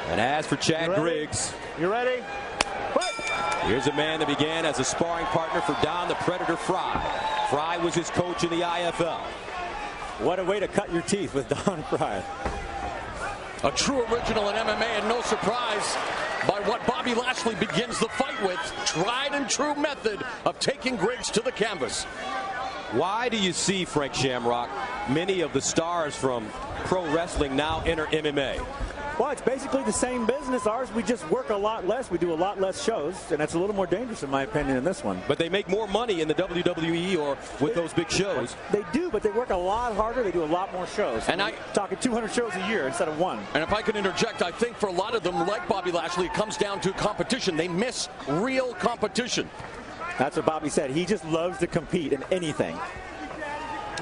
And as for Chad Griggs, you ready? Here's a man that began as a sparring partner for Don the Predator Fry. Fry was his coach in the IFL. What a way to cut your teeth with Don Fry. A true original in MMA, and no surprise by what Bobby Lashley begins the fight with. Tried and true method of taking Griggs to the canvas. Why do you see, Frank Shamrock, many of the stars from pro wrestling now enter MMA? Well, it's basically the same business. Ours, we just work a lot less. We do a lot less shows, and that's a little more dangerous, in my opinion, than this one. But they make more money in the WWE or with those big shows. They do, but they work a lot harder. They do a lot more shows. And I'm talking 200 shows a year instead of one. And if I can interject, I think for a lot of them, like Bobby Lashley, it comes down to competition. They miss real competition. That's what Bobby said. He just loves to compete in anything.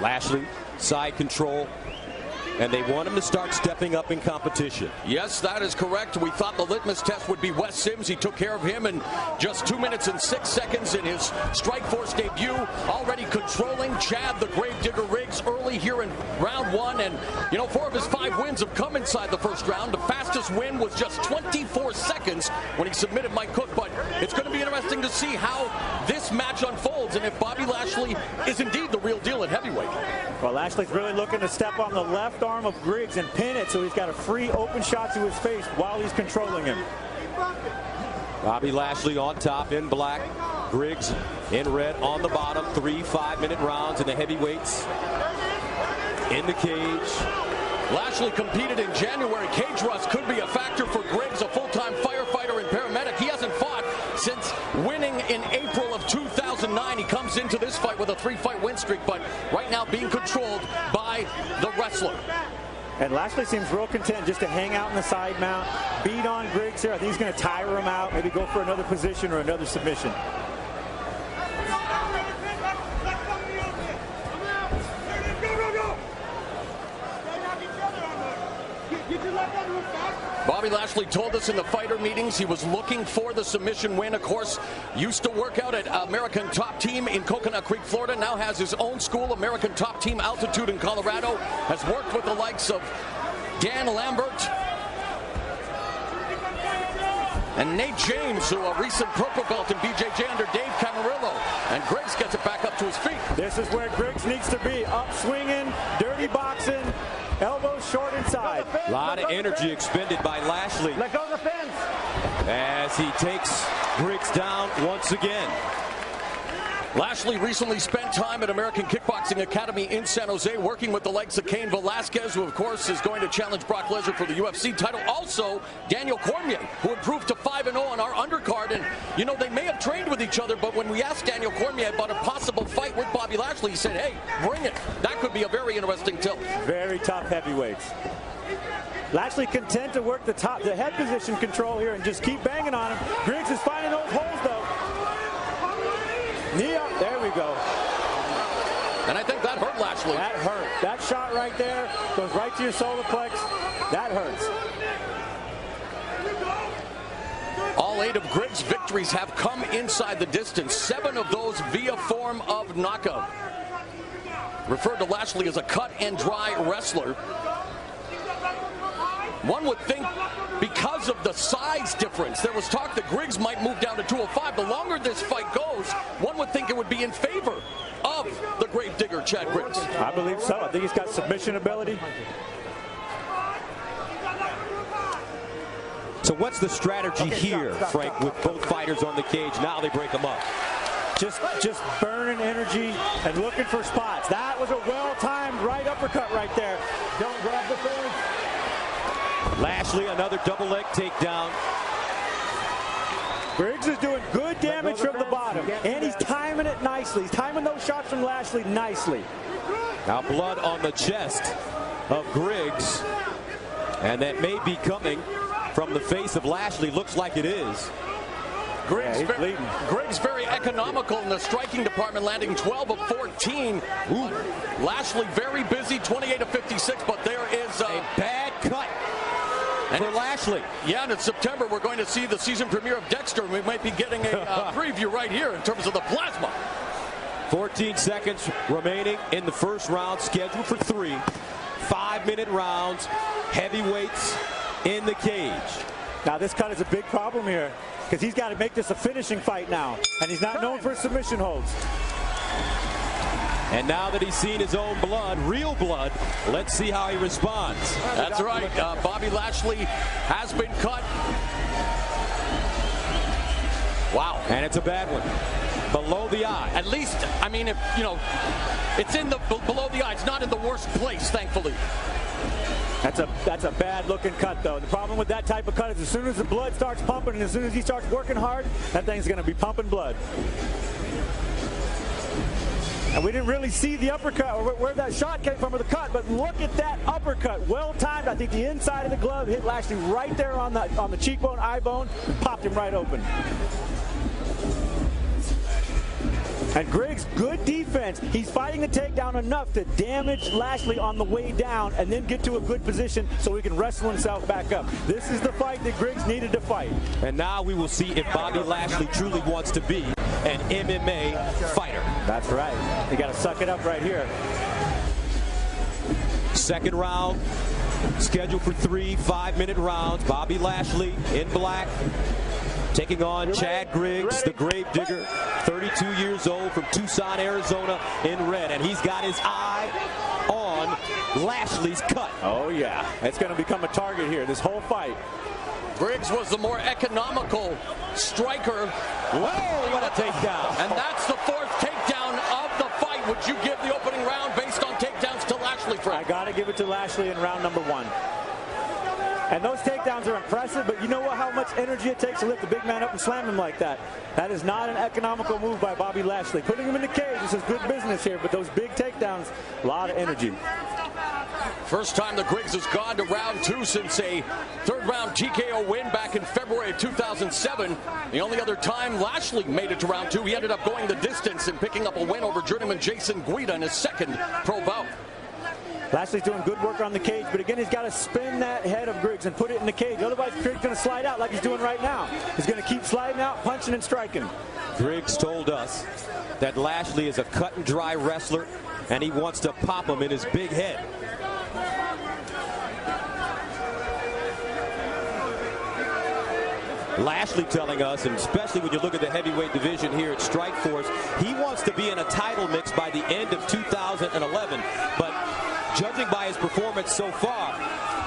Lashley, side control. And they want him to start stepping up in competition. Yes, that is correct. We thought the litmus test would be Wes Sims. He took care of him in just 2 minutes and 6 seconds in his Strikeforce debut. Already controlling Chad the Gravedigger Griggs early here in round 1. And, you know, 4 of his 5 wins have come inside the first round. The fastest win was just 24 seconds when he submitted Mike Cook. But it's going to be interesting to see how this match unfolds and if Bobby Lashley is indeed the real deal at heavyweight. Well, Lashley's really looking to step on the left arm of Griggs and pin it so he's got a free open shot to his face while he's controlling him. Bobby Lashley on top in black. Griggs in red on the bottom. 3 5-minute rounds in the heavyweights in the cage. Lashley competed in January. Cage rust could be a factor for Griggs, a full-time firefighter and paramedic. He hasn't fought since winning in April of 2009. He comes into this fight with a 3-fight win streak, but right now being controlled by the wrestler. And Lashley seems real content just to hang out in the side mount, beat on Griggs here. I think he's going to tire him out, maybe go for another position or another submission. Bobby Lashley told us in the fighter meetings he was looking for the submission win. Of course, used to work out at American Top Team in Coconut Creek, Florida. Now has his own school, American Top Team Altitude in Colorado. Has worked with the likes of Dan Lambert and Nate James, who a recent purple belt in BJJ under Dave Camarillo. And Griggs gets it back up to his feet. This is where Griggs needs to be. Up swinging, dirty boxing. Elbows short inside. A lot of energy expended by Lashley. Let go of the fence. As he takes Griggs down once again. Lashley recently spent time at American Kickboxing Academy in San Jose working with the likes of Cain Velasquez, who of course is going to challenge Brock Lesnar for the UFC title. Also, Daniel Cormier, who improved to 5-0 on our undercard. And, you know, they may have trained with each other, but when we asked Daniel Cormier about a possible fight with Bobby Lashley, he said, hey, bring it. That could be a very interesting tilt. Very tough heavyweights. Lashley content to work the head position control here and just keep banging on him. Griggs is finding those holes, though. Knee up. There we go. And I think that hurt Lashley. That hurt. That shot right there goes right to your solar plex. That hurts. All 8 of Griggs' victories have come inside the distance. 7 of those via form of knockout. Referred to Lashley as a cut and dry wrestler. One would think because of the size difference, there was talk that Griggs might move down to 205. The longer this fight goes, one would think it would be in favor of the Gravedigger, Chad Griggs. I believe so. I think he's got submission ability. So what's the strategy here, Frank, with both fighters on the cage? Now they break them up. Just burning energy and looking for spots. That was a well-timed right uppercut right there. Don't grab the fence. Lashley, another double leg takedown. Griggs is doing good damage from the bottom, and he's timing it nicely. He's timing those shots from Lashley nicely. Now blood on the chest of Griggs, and that may be coming from the face of Lashley. Looks like it is. Griggs very economical in the striking department, landing 12 of 14. Ooh. Lashley very busy, 28 of 56, but there is a bad cut for Lashley. Yeah, and in September we're going to see the season premiere of Dexter, and we might be getting a preview right here in terms of the plasma. 14 seconds remaining in the first round, scheduled for 3 5-minute rounds, heavyweights in the cage. Now this cut is a big problem here because he's got to make this a finishing fight now, and he's not known for submission holds. And now that he's seen his own blood, real blood, let's see how he responds. That's right. Bobby Lashley has been cut. Wow. And it's a bad one. Below the eye. At least, I mean, if you know, it's in the below the eye. It's not in the worst place, thankfully. That's a bad looking cut, though. The problem with that type of cut is as soon as the blood starts pumping and as soon as he starts working hard, that thing's going to be pumping blood. And we didn't really see the uppercut or where that shot came from or the cut, but look at that uppercut. Well timed. I think the inside of the glove hit Lashley right there on the cheekbone, eye bone, popped him right open. And Griggs, good defense. He's fighting the takedown enough to damage Lashley on the way down and then get to a good position so he can wrestle himself back up. This is the fight that Griggs needed to fight. And now we will see if Bobby Lashley truly wants to be an MMA fighter. That's right. You got to suck it up right here. Second round, scheduled for 3 5-minute rounds. Bobby Lashley in black, taking on Chad Griggs, the Gravedigger, 32 years old from Tucson, Arizona, in red. And he's got his eye on Lashley's cut. Oh, yeah. It's going to become a target here, this whole fight. Griggs was the more economical striker. Whoa, what a takedown. And that's the fourth takedown of the fight. Would you give the opening round based on takedowns to Lashley, Fred? I got to give it to Lashley in round number 1. And those takedowns are impressive, but you know what? How much energy it takes to lift a big man up and slam him like that. That is not an economical move by Bobby Lashley. Putting him in the cage, this is good business here, but those big takedowns, a lot of energy. First time that Griggs has gone to round 2 since a third-round TKO win back in February of 2007. The only other time Lashley made it to round 2, he ended up going the distance and picking up a win over journeyman Jason Guida in his second pro bout. Lashley's doing good work on the cage, but again, he's got to spin that head of Griggs and put it in the cage. Otherwise, Griggs going to slide out like he's doing right now. He's going to keep sliding out, punching and striking. Griggs told us that Lashley is a cut-and-dry wrestler, and he wants to pop him in his big head. Lashley telling us, and especially when you look at the heavyweight division here at Strikeforce, he wants to be in a title mix by the end of 2011. But judging by his performance so far,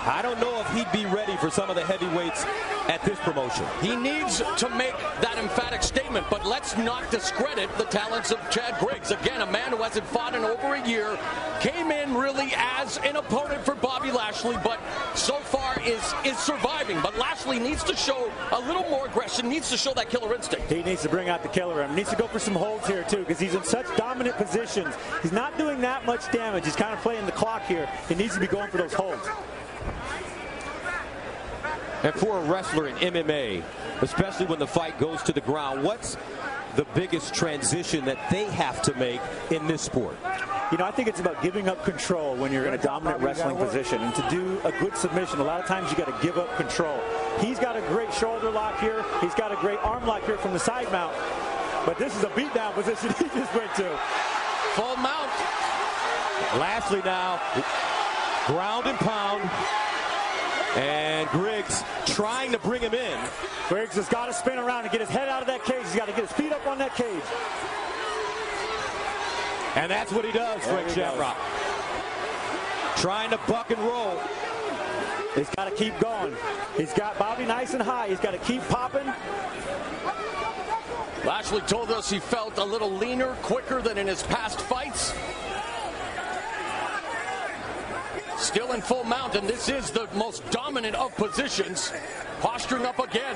I don't know if he'd be ready for some of the heavyweights at this promotion. He needs to make that emphatic statement, but let's not discredit the talents of Chad Griggs. Again, a man who hasn't fought in over a year, came in really as an opponent for Bobby Lashley, but so far is surviving. But Lashley needs to show a little more aggression, needs to show that killer instinct. He needs to bring out the killer. He needs to go for some holds here, too, because he's in such dominant positions. He's not doing that much damage. He's kind of playing the clock here. He needs to be going for those holds. And for a wrestler in MMA, especially when the fight goes to the ground, what's the biggest transition that they have to make in this sport? You know, I think it's about giving up control when you're in a dominant wrestling position. And to do a good submission, a lot of times you got to give up control. He's got a great shoulder lock here. He's got a great arm lock here from the side mount. But this is a beatdown position he just went to. Full mount. Lashley now, ground and pound. And Griggs trying to bring him in. Griggs has got to spin around and get his head out of that cage. He's got to get his feet up on that cage. And that's what he does, Frank Shamrock. Trying to buck and roll. He's got to keep going. He's got Bobby nice and high. He's got to keep popping. Lashley told us he felt a little leaner, quicker than in his past fights. Still in full mount, and this is the most dominant of positions. Posturing up again.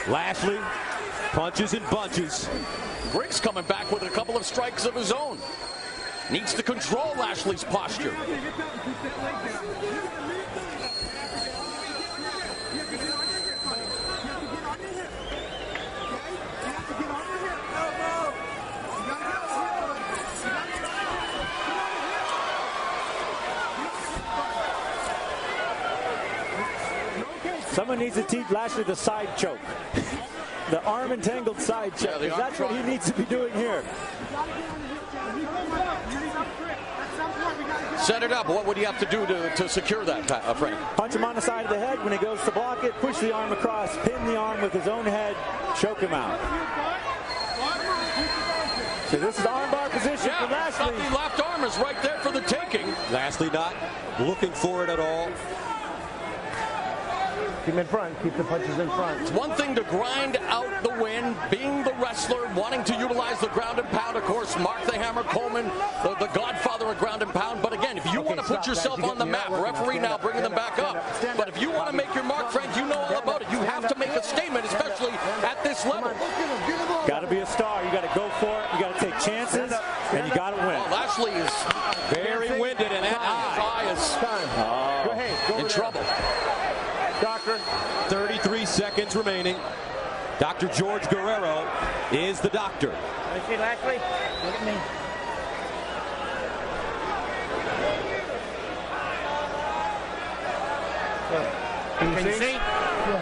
Lashley punches and bunches. Griggs coming back with a couple of strikes of his own. Needs to control Lashley's posture. Someone needs to teach Lashley the side choke. The arm entangled side choke. Yeah, that's what he needs to be doing here. Set it up. What would he have to do to secure that, Frank? Punch him on the side of the head when he goes to block it, push the arm across, pin the arm with his own head, choke him out. So this is armbar position for Lashley. The left arm is right there for the taking. Lashley not looking for it at all. Keep him in front. Keep the punches in front. It's one thing to grind out the win, being the wrestler, wanting to utilize the ground and pound. Of course, Mark the Hammer Coleman, the godfather of ground and pound. But again, if you want to put yourself on the map, referee now bringing them back up. But if you want to make your mark, Frank, you know all about it. You have to make a statement, especially at this level. Got to be a star. You got to go for it. You got to take chances, and you got to win. Well, Lashley is very winded, and that eye is in trouble. Doctor. 33 seconds remaining. Dr. George Guerrero is the doctor. I see Lashley. Look at me. Can you see? Yeah.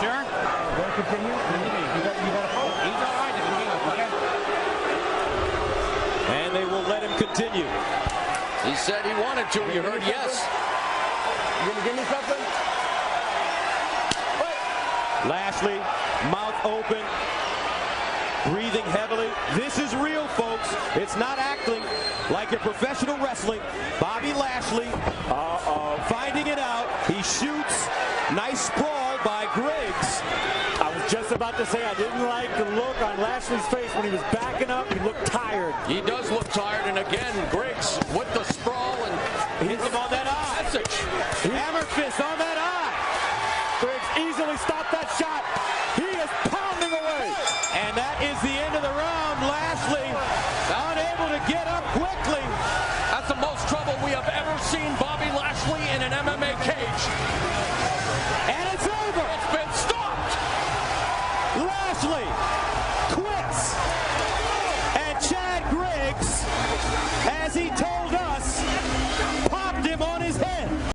Sure? You want to continue? You got a pulse? He's all right to continue. Okay. And they will let him continue. He said he wanted to. You heard yes. You going to give me something? Lashley, mouth open, breathing heavily. This is real, folks. It's not acting like a professional wrestling. Bobby Lashley finding it out. He shoots. Nice sprawl by Griggs. I was just about to say I didn't like the look on Lashley's face when he was backing up. He looked tired. He does look tired, and again, Griggs with the sprawl and Hits him on that eye. Hammer fist on that eye. Griggs easily stopped that shot. He is pounding away. And that is the end of the round. Lashley unable to get up quickly. That's the most trouble we have ever seen Bobby Lashley in an MMA cage. And it's over. It's been stopped. Lashley quits.